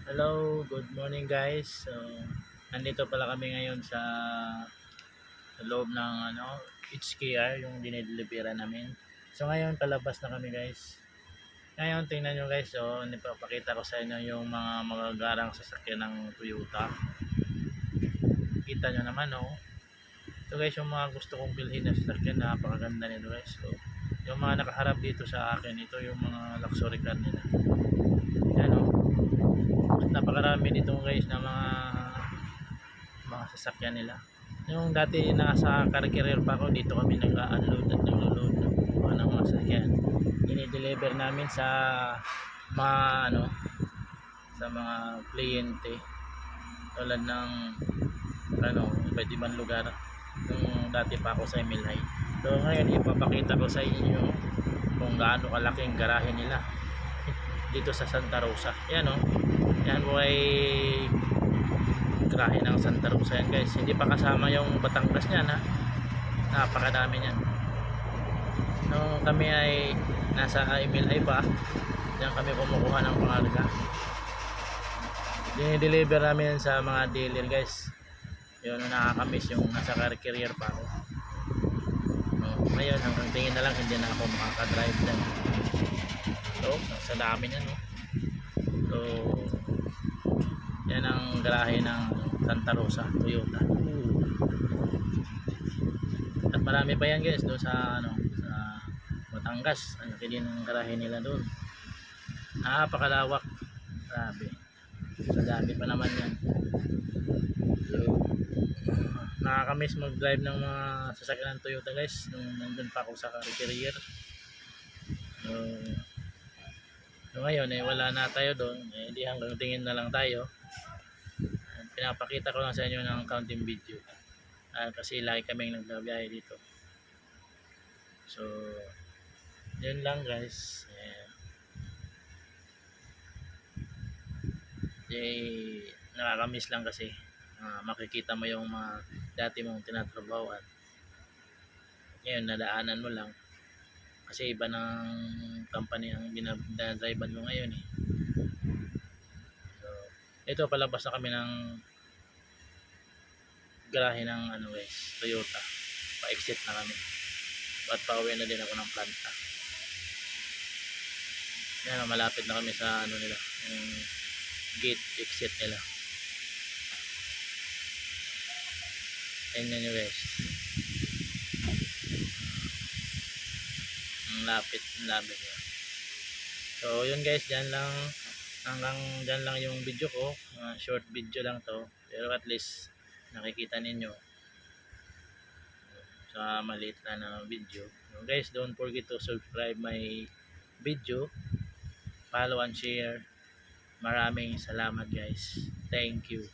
Hello, good morning guys. So, nandito pala kami ngayon sa loob ng HKR, yung dinideliveran namin. So ngayon palabas na kami guys. Ngayon tingnan nyo guys, so nipapakita ko sa inyo yung mga magagarang sasakyan ng Toyota. Kita nyo naman oh. So guys, yung mga gusto kong bilhin na sasakyan, napakaganda nito guys. So, yung mga nakaharap dito sa akin, ito yung mga luxury car nila. Yan oh. Napakarami nito guys na mga sasakyan nila. Yung dati nasa car carrier pa ako, dito kami nag-unload at naglo-load ng mga sasakyan. Ini-deliver namin sa mga sa mga kliyente tulad ng iba't ibang lugar. Yung dati pa ako sa Emilay. So ngayon ipapakita ko sa inyo kung gaano kalaking garahe nila dito sa Santa Rosa. Yan oh. Yan po ay garahe ng Santa Rosa yan guys. Hindi pa kasama yung Batangas niyan ha. Napakadami niyan. Nung kami ay nasa Emilay pa, diyan kami kumukuha ng pangarga. Dinideliver namin sa mga dealer guys. Yun, nakakamiss yung nasa car carrier pa ako. Ngayon hanggang tingin na lang hindi na ako makaka-drive dyan. So, sa dami niyan no. So, yan ang garahe ng Santa Rosa Toyota. At marami pa yan guys doon sa sa Batangas. Ang laki din ng garahe nila doon. Napakalawak. Grabe. Sa dami pa naman yan. So, nakakamiss mag-drive ng mga sasakyan ng Toyota guys nung nandun pa ako sa carrier. So ngayon wala na tayo doon, hindi hanggang tingin na lang tayo. Pinapakita ko lang sa inyo ng counting video kasi lagi kaming nagbabiyahe dito. So yun lang guys. Nakakamiss lang kasi makikita mo yung mga dati mong tinatrabahoan. Ngayon nadaanan mo lang kasi iba ng company ang binadrivean mo ngayon eh. So ito palabas na kami ng garahe ng Toyota. Pa-exit na kami. At pauwi na din ako ng planta. Yan, malapit na kami sa nila, yung gate exit nila. Tingnan nyo guys. Ang lapit niya. So yun guys, dyan lang hanggang dyan lang yung video ko. Short video lang to, pero at least nakikita ninyo sa maliit na video. So guys, don't forget to subscribe my video, follow and share. Maraming salamat guys. Thank you.